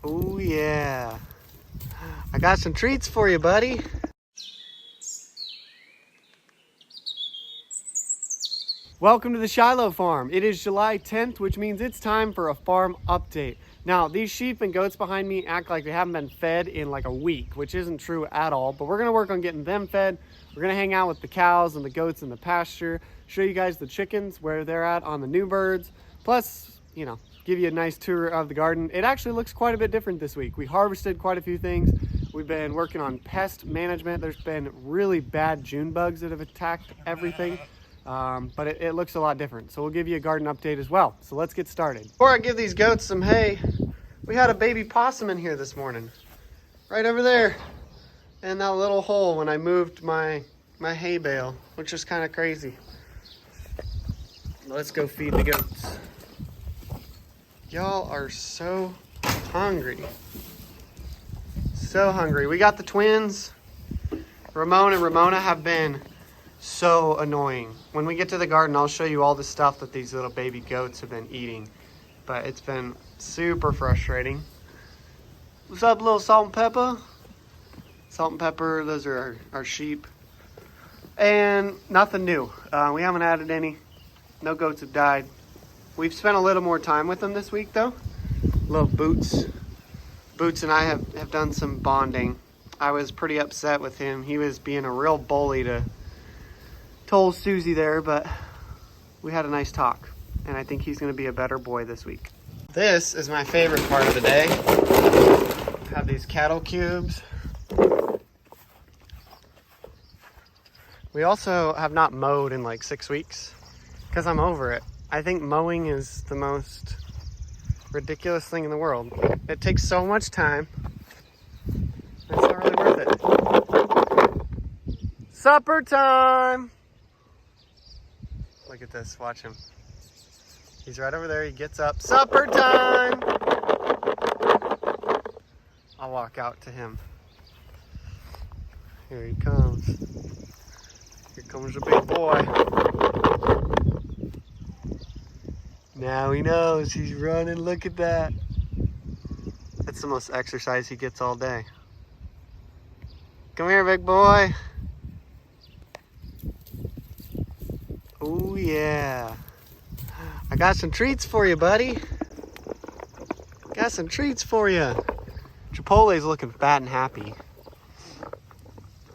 Oh yeah. I got some treats for you, buddy. Welcome to the Shiloh farm. It is July 10th, which means it's time for a farm update. Now, these sheep and goats behind me act like they haven't been fed in like a week, which isn't true at all, but we're gonna work on getting them fed. We're gonna hang out with the cows and the goats in the pasture, show you guys the chickens, where they're at on the new birds, plus, you know, give you a nice tour of the garden. It actually looks quite a bit different this week. We harvested quite a few things. We've been working on pest management. There's been really bad June bugs that have attacked everything. But it looks a lot different. So we'll give you a garden update as well. So let's get started. Before I give these goats some hay, we had a baby possum in here this morning. Right over there. In that little hole when I moved my hay bale, which is kind of crazy. Let's go feed the goats. Y'all are so hungry. So hungry. We got the twins. Ramon and Ramona have been so annoying. When we get to the garden, I'll show you all the stuff that these little baby goats have been eating, but it's been super frustrating. What's up, little Salt and Pepper? Salt and Pepper, those are our sheep. And nothing new. We haven't added any. No goats have died. We've spent a little more time with them this week though. Little Boots. Boots and I have done some bonding. I was pretty upset with him. He was being a real bully to told Susie there, but we had a nice talk, and I think he's going to be a better boy this week. This is my favorite part of the day. I have these cattle cubes. We also have not mowed in like 6 weeks because I'm over it. I think mowing is the most ridiculous thing in the world. It takes so much time. It's not really worth it. Supper time! Look at this, watch him. He's right over there, he gets up. Supper time! I'll walk out to him. Here he comes. Here comes the big boy. Now he knows, he's running, look at that. That's the most exercise he gets all day. Come here, big boy. Oh yeah. I got some treats for you, buddy. Got some treats for you. Chipotle's looking fat and happy.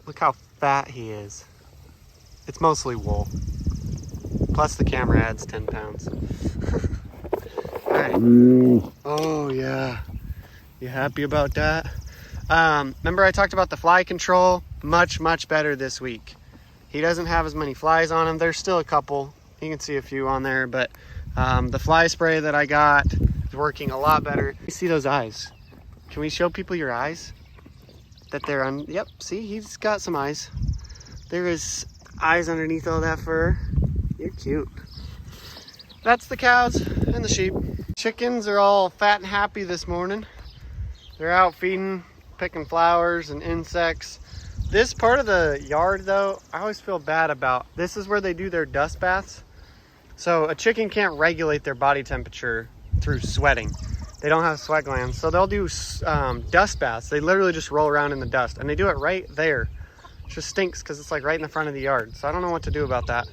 Look how fat he is. It's mostly wool. Plus the camera adds 10 pounds. All right. Oh yeah. You happy about that? Remember I talked about the fly control? Much better this week. He doesn't have as many flies on him. There's still a couple. You can see a few on there, but the fly spray that I got is working a lot better. You see those eyes? Can we show people your eyes? That they're on, yep, see, he's got some eyes. There is eyes underneath all that fur. You're cute. That's the cows and the sheep. Chickens are all fat and happy this morning. They're out feeding, picking flowers and insects. This part of the yard though, I always feel bad about. This is where they do their dust baths. So a chicken can't regulate their body temperature through sweating. They don't have sweat glands. So they'll do dust baths. They literally just roll around in the dust and they do it right there. It just stinks because it's like right in the front of the yard. So I don't know what to do about that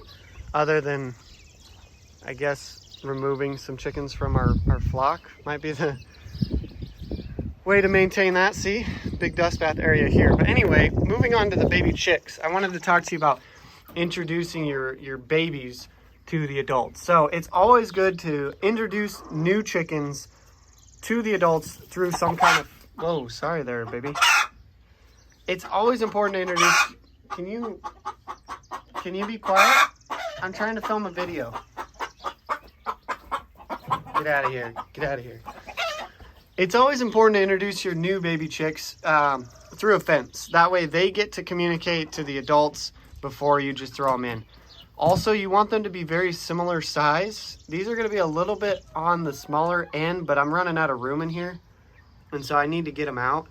other than, I guess, removing some chickens from our flock might be the way to maintain that. See, big dust bath area here. But anyway, moving on to the baby chicks, I wanted to talk to you about introducing your babies to the adults. So it's always good to introduce new chickens to the adults through some kind of, whoa, sorry there, baby. It's always important to introduce, can you be quiet? I'm trying to film a video. Get out of here, get out of here. It's always important to introduce your new baby chicks through a fence. That way they get to communicate to the adults before you just throw them in. Also, you want them to be very similar size. These are gonna be a little bit on the smaller end, but I'm running out of room in here. And so I need to get them out.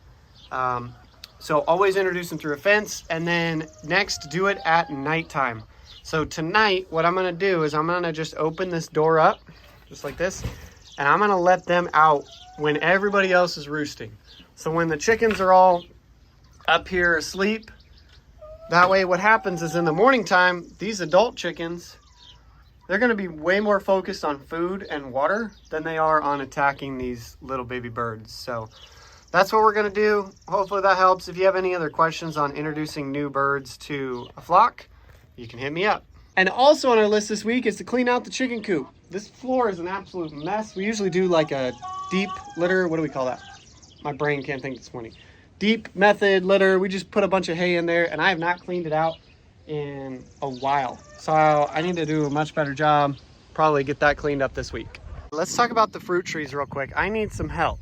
So always introduce them through a fence, and then next do it at nighttime. So tonight, what I'm gonna do is I'm gonna just open this door up, just like this, and I'm gonna let them out when everybody else is roosting. So when the chickens are all up here asleep, that way what happens is in the morning time, these adult chickens, they're going to be way more focused on food and water than they are on attacking these little baby birds. So that's what we're going to do. Hopefully that helps. If you have any other questions on introducing new birds to a flock, you can hit me up. And also on our list this week is to clean out the chicken coop. This floor is an absolute mess. We usually do like a deep litter. What do we call that? My brain can't think this morning. Deep method litter. We just put a bunch of hay in there, and I have not cleaned it out in a while. So I need to do a much better job. Probably get that cleaned up this week. Let's talk about the fruit trees real quick. I need some help.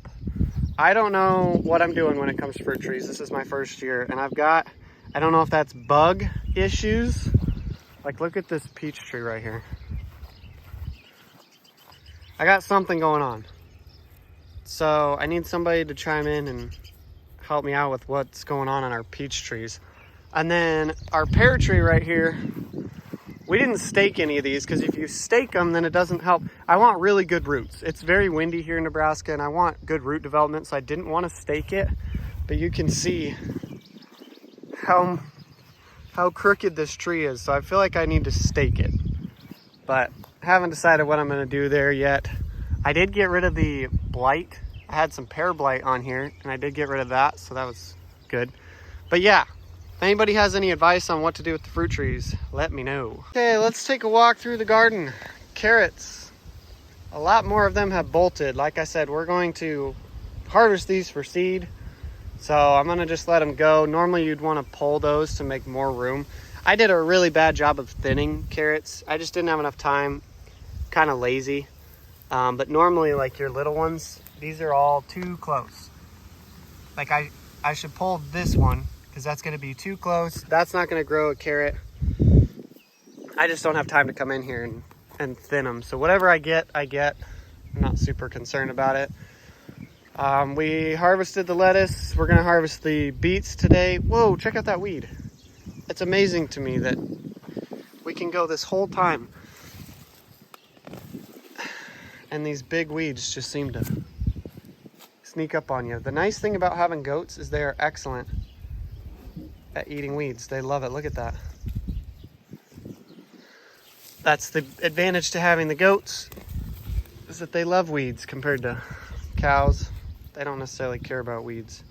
I don't know what I'm doing when it comes to fruit trees. This is my first year, and I don't know if that's bug issues. Like, look at this peach tree right here. I got something going on. So I need somebody to chime in and help me out with what's going on our peach trees. And then our pear tree right here, we didn't stake any of these because if you stake them, then it doesn't help. I want really good roots. It's very windy here in Nebraska and I want good root development, so I didn't want to stake it. But you can see how crooked this tree is, so I feel like I need to stake it. But haven't decided what I'm going to do there yet. I did get rid of the blight. I had some pear blight on here and I did get rid of that, so that was good. But yeah, if anybody has any advice on what to do with the fruit trees, let me know. Okay, let's take a walk through the garden. Carrots. A lot more of them have bolted. Like I said, we're going to harvest these for seed. So I'm going to just let them go. Normally you'd want to pull those to make more room. I did a really bad job of thinning carrots. I just didn't have enough time. Kind of lazy. But normally, like your little ones, these are all too close. Like I should pull this one because that's going to be too close. That's not going to grow a carrot. I just don't have time to come in here and thin them. So whatever I get, I get. I'm not super concerned about it. We harvested the lettuce. We're going to harvest the beets today. Whoa, check out that weed. It's amazing to me that we can go this whole time and these big weeds just seem to sneak up on you. The nice thing about having goats is they are excellent at eating weeds. They love it. Look at that. That's the advantage to having the goats, is that they love weeds compared to cows. They don't necessarily care about weeds,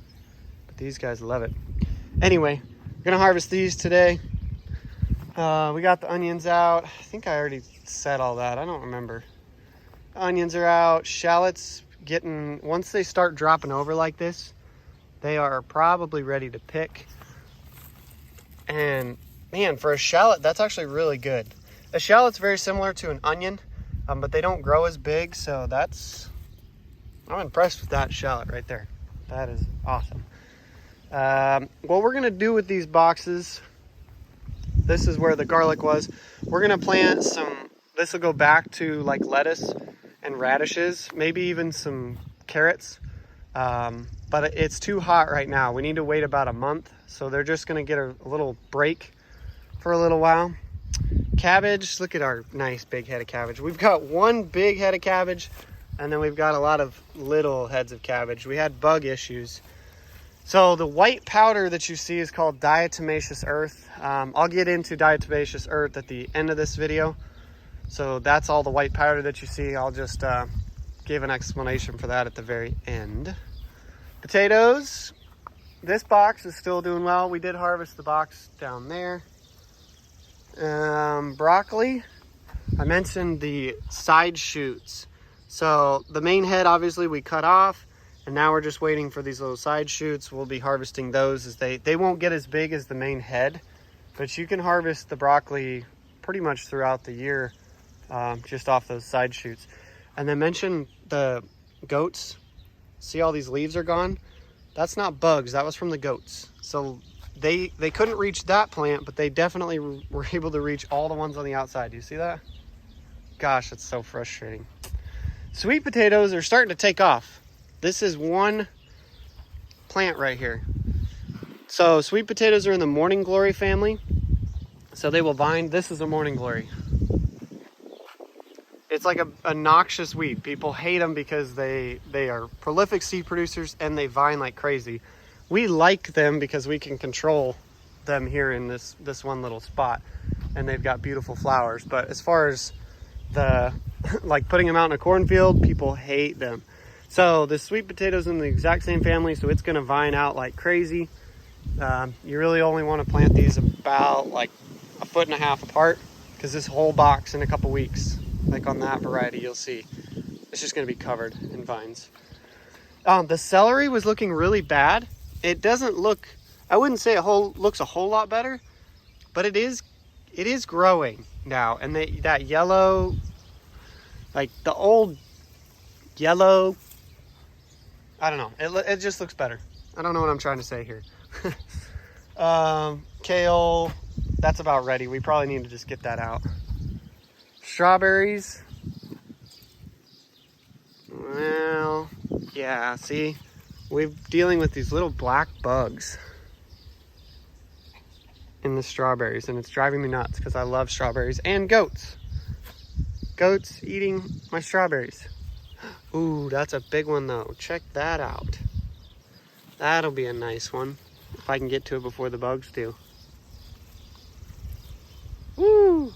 but these guys love it. Anyway, we're gonna harvest these today. We got the onions out. I think I already said all that. I don't remember. The onions are out. Shallots once they start dropping over like this, they are probably ready to pick. And man, for a shallot, that's actually really good. A shallot's very similar to an onion, but they don't grow as big, so I'm impressed with that shallot right there. That is awesome. What we're gonna do with these boxes, this is where the garlic was. We're gonna plant this will go back to like lettuce and radishes, maybe even some carrots. But it's too hot right now. We need to wait about a month. So they're just gonna get a little break for a little while. Cabbage, look at our nice big head of cabbage. We've got one big head of cabbage, and then we've got a lot of little heads of cabbage. We had bug issues. So the white powder that you see is called diatomaceous earth. I'll get into diatomaceous earth at the end of this video. So that's all the white powder that you see. I'll just give an explanation for that at the very end. Potatoes. This box is still doing well. We did harvest the box down there. Broccoli. I mentioned the side shoots. So the main head, obviously, we cut off, and now we're just waiting for these little side shoots. We'll be harvesting those as they won't get as big as the main head, but you can harvest the broccoli pretty much throughout the year, just off those side shoots. And then mention the goats. See all these leaves are gone? That's not bugs, that was from the goats. So they couldn't reach that plant, but they definitely were able to reach all the ones on the outside. Do you see that? Gosh, it's so frustrating. Sweet potatoes are starting to take off. This is one plant right here. So sweet potatoes are in the morning glory family. So they will vine. This is a morning glory. like a noxious weed. People hate them because they are prolific seed producers and they vine like crazy. We like them because we can control them here in this one little spot, and they've got beautiful flowers. But as far as the like putting them out in a cornfield, people hate them. So the sweet potato's in the exact same family, so it's gonna vine out like crazy. You really only want to plant these about like 1.5 feet apart, because this whole box in a couple weeks, like on that variety, you'll see it's just going to be covered in vines. The celery was looking really bad. It doesn't look, I wouldn't say looks a whole lot better, but it is growing now. And that yellow, like the old yellow, I don't know, it just looks better. I don't know what I'm trying to say here. Kale, that's about ready. We probably need to just get that out. Strawberries, well, yeah, see, we're dealing with these little black bugs in the strawberries, and it's driving me nuts because I love strawberries. And goats eating my strawberries. Ooh, that's a big one though. Check that out. That'll be a nice one if I can get to it before the bugs do. Woo!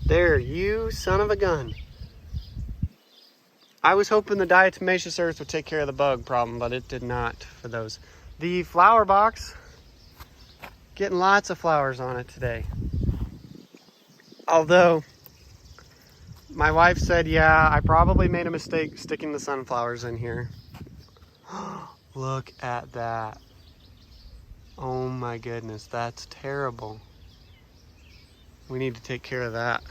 There, you son of a gun. I was hoping the diatomaceous earth would take care of the bug problem, but it did not for those. The flower box, getting lots of flowers on it today. Although, my wife said, yeah, I probably made a mistake sticking the sunflowers in here. Look at that. Oh my goodness, that's terrible. We need to take care of that.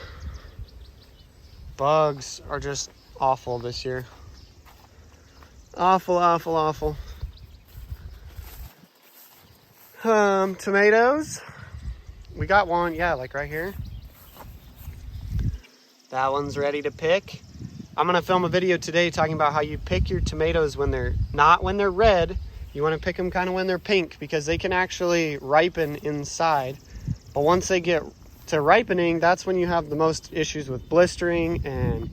Bugs are just awful this year. Awful, awful, awful. Tomatoes. We got one, yeah, like right here. That one's ready to pick. I'm gonna film a video today talking about how you pick your tomatoes when they're red. You wanna pick them kind of when they're pink, because they can actually ripen inside. But once they get to ripening, that's when you have the most issues with blistering and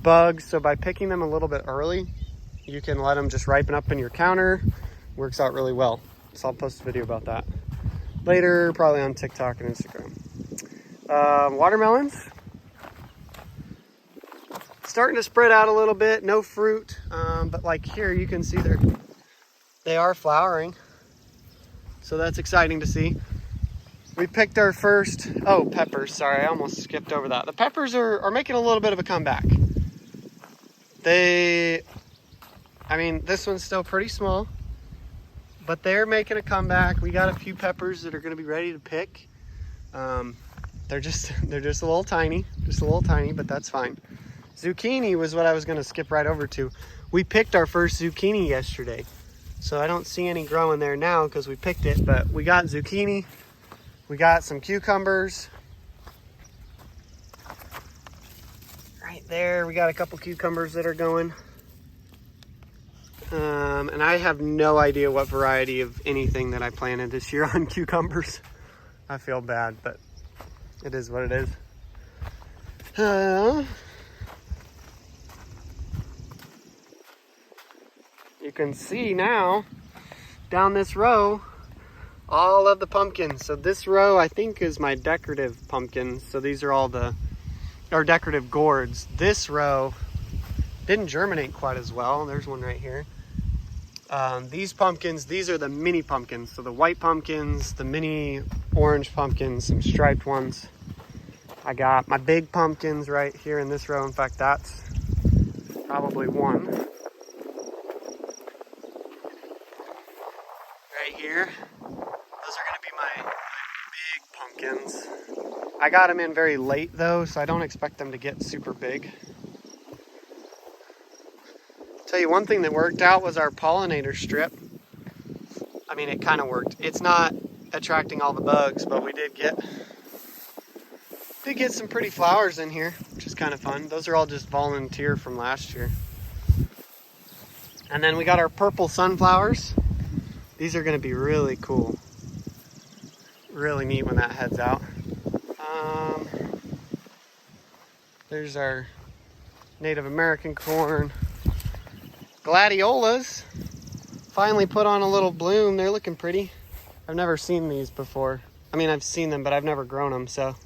bugs. So by picking them a little bit early, you can let them just ripen up in your counter. Works out really well. So I'll post a video about that later, probably on TikTok and Instagram. Watermelons. Starting to spread out a little bit, no fruit, but like here you can see they are flowering. So that's exciting to see. We picked our first, peppers, sorry, I almost skipped over that. The peppers are making a little bit of a comeback. This one's still pretty small, but they're making a comeback. We got a few peppers that are gonna be ready to pick. They're just a little tiny, but that's fine. Zucchini was what I was gonna skip right over to. We picked our first zucchini yesterday. So I don't see any growing there now because we picked it, but we got zucchini. We got some cucumbers. Right there, we got a couple cucumbers that are going. And I have no idea what variety of anything that I planted this year on cucumbers. I feel bad, but it is what it is. You can see now down this row all of the pumpkins. So this row I think is my decorative pumpkins. So these are all our decorative gourds. This row didn't germinate quite as well. There's one right here. These pumpkins, these are the mini pumpkins. So the white pumpkins, the mini orange pumpkins, some striped ones. I got my big pumpkins right here in this row. In fact, that's probably one. Right here. Those are gonna be my big pumpkins. I got them in very late though, so I don't expect them to get super big. Tell you one thing that worked out was our pollinator strip. I mean, it kind of worked. It's not attracting all the bugs, but we did get some pretty flowers in here, which is kind of fun. Those are all just volunteer from last year. And then we got our purple sunflowers. These are going to be really cool. Really neat when that heads out. There's our Native American corn. Gladiolas finally put on a little bloom. They're looking pretty. I've never seen these before. I mean, I've seen them, but I've never grown them, so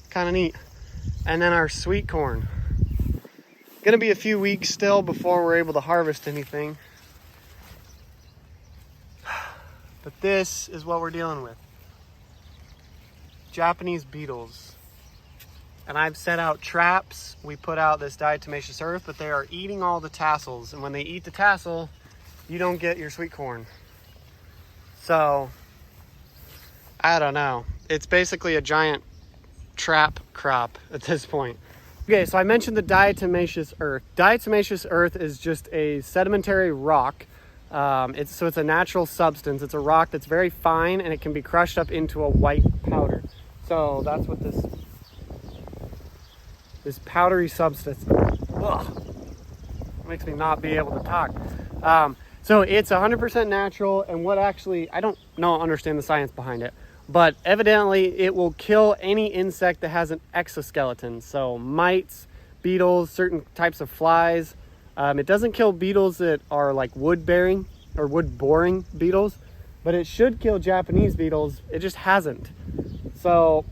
kind of neat. And then our sweet corn. Gonna be a few weeks still before we're able to harvest anything. But this is what we're dealing with. Japanese beetles. And I've set out traps. We put out this diatomaceous earth, but they are eating all the tassels. And when they eat the tassel, you don't get your sweet corn. So, I don't know. It's basically a giant trap crop at this point. Okay, so I mentioned the diatomaceous earth. Diatomaceous earth is just a sedimentary rock. It's a natural substance. It's a rock that's very fine and it can be crushed up into a white powder. So that's what this powdery substance, makes me not be able to talk. So it's 100% natural, and what actually, I don't understand the science behind it, but evidently it will kill any insect that has an exoskeleton. So mites, beetles, certain types of flies. It doesn't kill beetles that are like wood-bearing or wood-boring beetles, but it should kill Japanese beetles. It just hasn't. So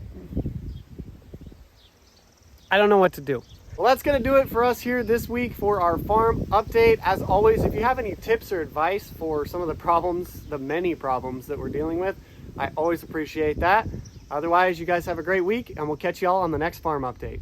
I don't know what to do. Well, that's gonna do it for us here this week for our farm update. As always, if you have any tips or advice for some of the problems, the many problems that we're dealing with, I always appreciate that. Otherwise, you guys have a great week, and we'll catch you all on the next farm update.